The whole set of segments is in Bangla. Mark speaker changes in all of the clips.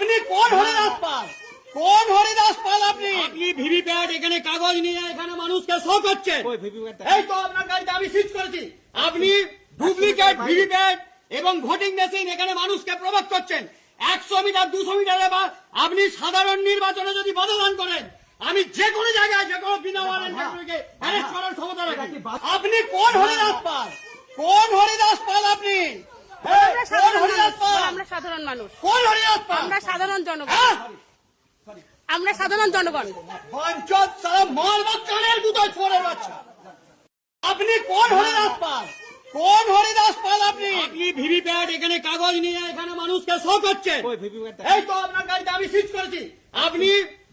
Speaker 1: আপনি কোন হরিদাস পাল? কোন হরিদাস পাল আপনি? আপনি ভিভিপ্যাট এখানে কাগজ নিয়ে এখানে মানুষকে শো করছেন। এই তো আপনার গাড়িতে আমি সিজ করেছি। আপনি ডুপ্লিকেট ভিভিপ্যাট এবং ভোটিং মেশিন এখানে মানুষকে প্রভাব করছেন। 100 মিটার 200 মিটারে বা আপনি সাধারণ নির্বাচনে যদি বদলান করেন, আমি যে কোনো জায়গায় যে কোনো বিনা ওয়ারেন্টকে অ্যারেস্ট করার ক্ষমতা রাখি। আপনি কোন হরিদাস পাল? কোন হরিদাস পাল আপনি?
Speaker 2: আমরা সাধারণ মানুষ,
Speaker 1: কোন হরিদাস পাল?
Speaker 2: আমরা সাধারণ জনগণ, আমরা সাধারণ জনগণ।
Speaker 1: পঞ্চায়েত সারা মাল বাচ্চানের দুটোয় ফোরের বাচ্চা। আপনি কোন হরিদাস পাল? কোন হরিদাস পাল আপনি? আপনি ভিভিপ্যাট এখানে কাগজ নিয়ে এখানে মানুষকে শো করছেন। এই তো আপনার গাড়িতে আমি সিজ করেছি। আপনি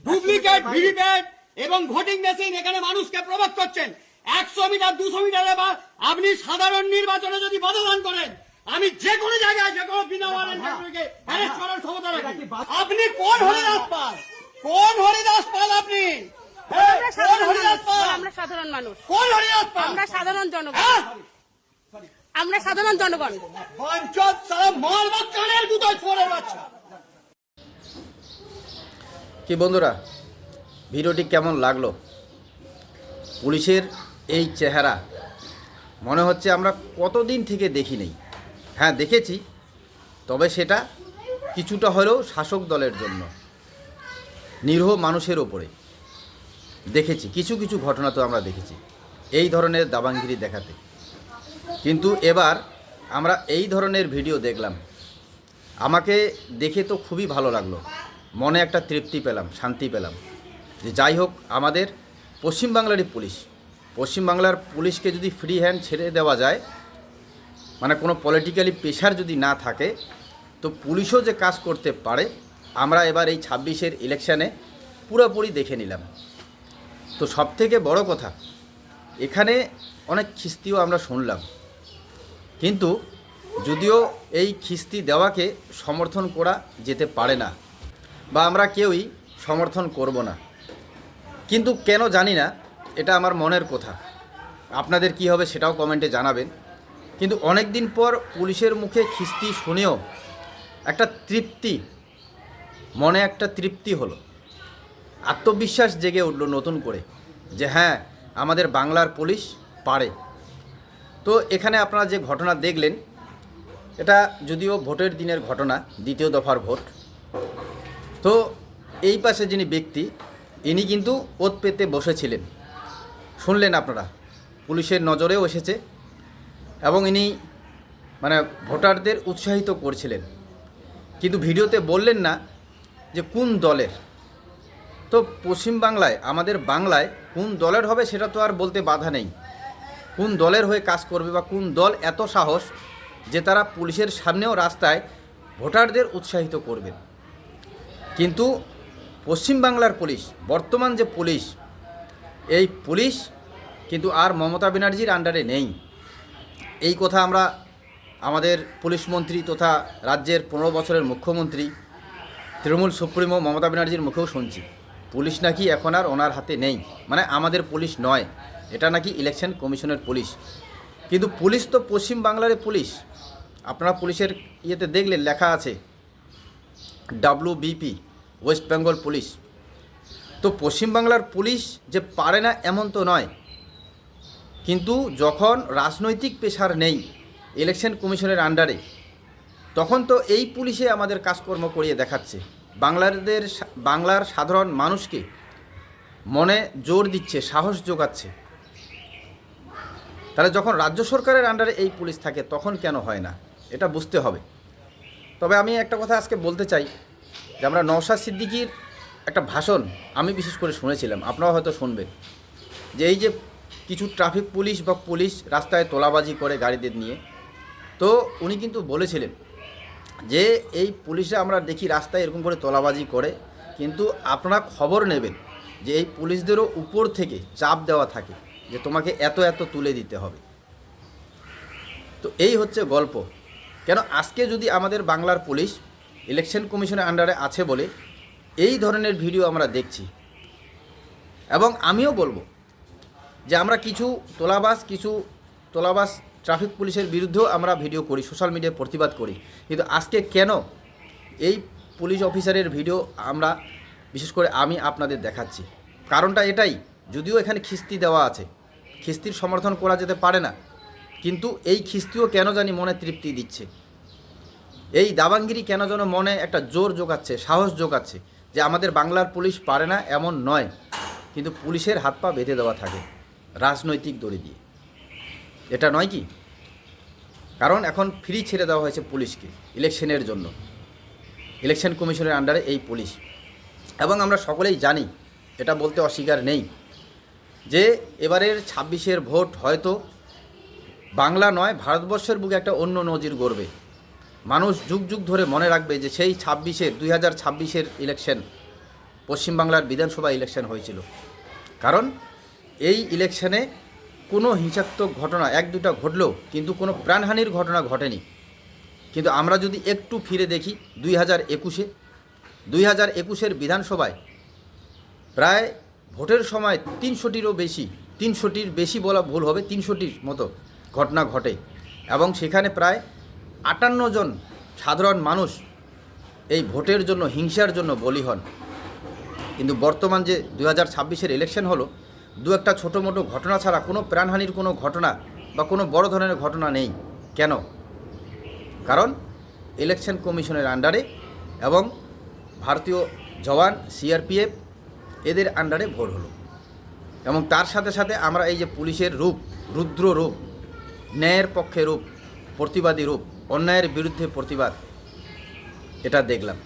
Speaker 1: ডুপ্লিকেট ভিভিপ্যাট এবং ভোটিং মেশিন এখানে মানুষকে প্রভাব করছেন। 100 মিটার 200 মিটারে বা আপনি সাধারণ নির্বাচনে যদি বদলান করেন, আমি যে কোনো জায়গায় যে কোনো বিনা ওয়ারেন্টকে অ্যারেস্ট করার ক্ষমতা রাখি। আপনি কোন হরিদাস পাল? কোন হরিদাস পাল আপনি? কোন হরিদাস পাল?
Speaker 2: আমরা সাধারণ মানুষ,
Speaker 1: কোন হরিদাস পাল?
Speaker 2: আমরা সাধারণ জনগণ, আমরা সাধারণ জনগণ।
Speaker 1: পঞ্চায়েত সারা মাল বাচ্চানের দুটোয় ফোরের বাচ্চা।
Speaker 3: কি বন্ধুরা, ভিডিওটি কেমন লাগলো? পুলিশের এই চেহারা মনে হচ্ছে আমরা কতদিন থেকে দেখি নেই। হ্যাঁ দেখেছি, তবে সেটা কিছুটা হলেও শাসক দলের জন্য, নিরীহ মানুষের ওপরে দেখেছি। কিছু কিছু ঘটনা তো আমরা দেখেছি এই ধরনের দাবাঙ্গিরি দেখাতে, কিন্তু এবার আমরা এই ধরনের ভিডিও দেখলাম। আমাকে দেখে তো খুবই ভালো লাগলো, মনে একটা তৃপ্তি পেলাম, শান্তি পেলাম যে যাই হোক আমাদের পশ্চিমবাংলারই পুলিশ, পশ্চিমবাংলার পুলিশকে যদি ফ্রি হ্যান্ড ছেড়ে দেওয়া যায়, মানে কোনো পলিটিক্যালি প্রেশার যদি না থাকে, তো পুলিশও যে কাজ করতে পারে আমরা এবার এই 26-এর ইলেকশানে পুরোপুরি দেখে নিলাম। তো সবথেকে বড় কথা, এখানে অনেক খিস্তিও আমরা শুনলাম, কিন্তু যদিও এই খিস্তি দেওয়াকে সমর্থন করা যেতে পারে না বা আমরা কেউই সমর্থন করব না, কিন্তু কেন জানি না, এটা আমার মনের কথা। আপনাদের কি হবে সেটাও কমেন্টে জানাবেন। কিন্তু অনেক দিন পর পুলিশের মুখে খিস্তি শুনেও একটা তৃপ্তি, মনে একটা তৃপ্তি হলো, আত্মবিশ্বাস জেগে উঠল নতুন করে যে হ্যাঁ আমাদের বাংলার পুলিশ পারে। তো এখানে আপনারা যে ঘটনা দেখলেন, এটা যদিও ভোটের দিনের ঘটনা, দ্বিতীয় দফার ভোট। তো এই পাশে যিনি ব্যক্তি, ইনি কিন্তু ওত পেতে বসেছিলেন, শুনলেন আপনারা, পুলিশের নজরেও এসেছে এবং ইনি মানে ভোটারদের উৎসাহিত করছিলেন, কিন্তু ভিডিওতে বললেন না যে কোন দলের। তো পশ্চিমবাংলায়, আমাদের বাংলায় কোন দলের হবে সেটা তো আর বলতে বাধা নেই, কোন দলের হয়ে কাজ করবে বা কোন দল এত সাহস যে তারা পুলিশের সামনেও রাস্তায় ভোটারদের উৎসাহিত করবেন। কিন্তু পশ্চিমবাংলার পুলিশ, বর্তমান যে পুলিশ, এই পুলিশ কিন্তু আর মমতা ব্যানার্জির আন্ডারে নেই। এই কথা আমরা আমাদের পুলিশ মন্ত্রী তথা রাজ্যের 15 বছরের মুখ্যমন্ত্রী তৃণমূল সুপ্রিমো মমতা ব্যানার্জির মুখেও শুনছি, পুলিশ নাকি এখন আর ওনার হাতে নেই, মানে আমাদের পুলিশ নয়, এটা নাকি ইলেকশন কমিশনের পুলিশ। কিন্তু পুলিশ তো পশ্চিমবাংলার পুলিশ। আপনারা পুলিশের ইয়েতে দেখলেন লেখা আছে WBP, ওয়েস্ট বেঙ্গল পুলিশ। তো পশ্চিমবাংলার পুলিশ যে পারে না এমন তো নয়, কিন্তু যখন রাজনৈতিক প্রেশার নেই ইলেকশন কমিশনের আন্ডারে, তখন তো এই পুলিশে আমাদের কাজকর্ম করিয়ে দেখাচ্ছে, বাংলার সাধারণ মানুষকে মনে জোর দিচ্ছে, সাহস যোগাচ্ছে। তাহলে যখন রাজ্য সরকারের আন্ডারে এই পুলিশ থাকে তখন কেন হয় না, এটা বুঝতে হবে। তবে আমি একটা কথা আজকে বলতে চাই যে আমরা নওশাদ সিদ্দিকীর একটা ভাষণ আমি বিশেষ করে শুনেছিলাম, আপনারাও হয়তো শুনবেন, যে এই যে কিছু ট্রাফিক পুলিশ বা পুলিশ রাস্তায় তোলাবাজি করে গাড়িদের নিয়ে, তো উনি কিন্তু বলেছিলেন যে এই পুলিশরা আমরা দেখি রাস্তায় এরকম করে তোলাবাজি করে, কিন্তু আপনারা খবর নেবেন যে এই পুলিশদেরও উপর থেকে চাপ দেওয়া থাকে যে তোমাকে এত এত তুলে দিতে হবে। তো এই হচ্ছে গল্প। কেন আজকে যদি আমাদের বাংলার পুলিশ ইলেকশন কমিশনের আন্ডারে আছে বলে এই ধরনের ভিডিও আমরা দেখছি, এবং আমিও বলবো যে আমরা কিছু তোলাবাস ট্রাফিক পুলিশের বিরুদ্ধেও আমরা ভিডিও করি, সোশ্যাল মিডিয়ায় প্রতিবাদ করি, কিন্তু আজকে কেন এই পুলিশ অফিসারের ভিডিও আমরা বিশেষ করে আমি আপনাদের দেখাচ্ছি। কারণটা এটাই, যদিও এখানে খিস্তি দেওয়া আছে, খিস্তির সমর্থন করা যেতে পারে না, কিন্তু এই খিস্তিও কেন জানি মনে তৃপ্তি দিচ্ছে। এই দাবাঙ্গিরি কেন যেন মনে একটা জোর জোগাচ্ছে, সাহস জোগাচ্ছে যে আমাদের বাংলার পুলিশ পারে না এমন নয়, কিন্তু পুলিশের হাত পা বেঁধে দেওয়া থাকে রাজনৈতিক দড়ি দিয়ে। এটা নয় কি? কারণ এখন ফ্রি ছেড়ে দেওয়া হয়েছে পুলিশকে ইলেকশনের জন্য, ইলেকশন কমিশনের আন্ডারে এই পুলিশ। এবং আমরা সকলেই জানি, এটা বলতে অস্বীকার নেই, যে এবারের 26-এর ভোট হয়তো বাংলা নয় ভারতবর্ষের বুকে একটা অন্য নজির গড়বে। মানুষ যুগ যুগ ধরে মনে রাখবে যে সেই 2026-এর ইলেকশন পশ্চিমবাংলার বিধানসভা ইলেকশন হয়েছিল। কারণ এই ইলেকশনে কোনো হিংসাত্মক ঘটনা এক দুটা ঘটলেও কিন্তু কোনো প্রাণহানির ঘটনা ঘটেনি। কিন্তু আমরা যদি একটু ফিরে দেখি 2021-এর বিধানসভায় প্রায় ভোটের সময় 300-টির বেশি বলা ভুল হবে, 300-টির মতো ঘটনা ঘটে এবং সেখানে প্রায় 58 জন সাধারণ মানুষ এই ভোটের জন্য, হিংসার জন্য বলি হন। কিন্তু বর্তমান যে 2026-এর ইলেকশন হলো, দু একটা ছোটো মোটো ঘটনা ছাড়া কোনো প্রাণহানির কোনো ঘটনা বা কোনো বড় ধরনের ঘটনা নেই। কেন? কারণ ইলেকশন কমিশনের আন্ডারে এবং ভারতীয় জওয়ান সিআরপিএফ এদের আন্ডারে ভোট হলো। এবং তার সাথে সাথে আমরা এই যে পুলিশের রূপ, রুদ্র রূপ, ন্যায়ের পক্ষে রূপ, প্রতিবাদী রূপ, অন্যায়ের বিরুদ্ধে প্রতিবাদ, এটা দেখলাম।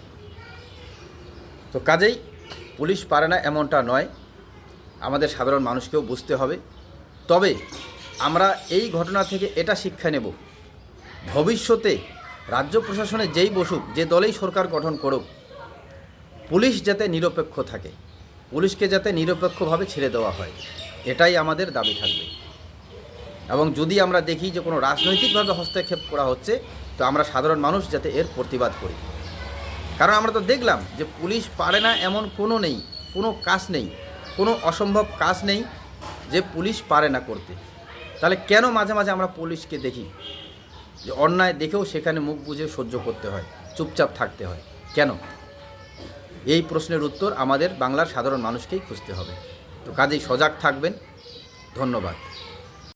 Speaker 3: তো কাজেই পুলিশ পারে না এমনটা নয়, আমাদের সাধারণ মানুষকেও বুঝতে হবে। তবে আমরা এই ঘটনা থেকে এটা শিক্ষা নেব, ভবিষ্যতে রাজ্য প্রশাসনে যেই বসুক, যে দলেই সরকার গঠন করুক, পুলিশ যাতে নিরপেক্ষ থাকে, পুলিশকে যাতে নিরপেক্ষভাবে ছেড়ে দেওয়া হয়, এটাই আমাদের দাবি থাকবে। এবং যদি আমরা দেখি যে কোনো রাজনৈতিকভাবে হস্তক্ষেপ করা হচ্ছে, তো আমরা সাধারণ মানুষ যাতে এর প্রতিবাদ করি। কারণ আমরা তো দেখলাম যে পুলিশ পারে না এমন কোনো নেই, কোনো কাজ নেই, কোনো অসম্ভব কাজ নেই যে পুলিশ পারে না করতে। তাহলে কেন মাঝে মাঝে আমরা পুলিশকে দেখি যে অন্যায় দেখেও সেখানে মুখ বুজে সহ্য করতে হয়, চুপচাপ থাকতে হয়? কেন? এই প্রশ্নের উত্তর আমাদের বাংলার সাধারণ মানুষকেই খুঁজতে হবে। তো কাজেই সজাগ থাকবেন। ধন্যবাদ।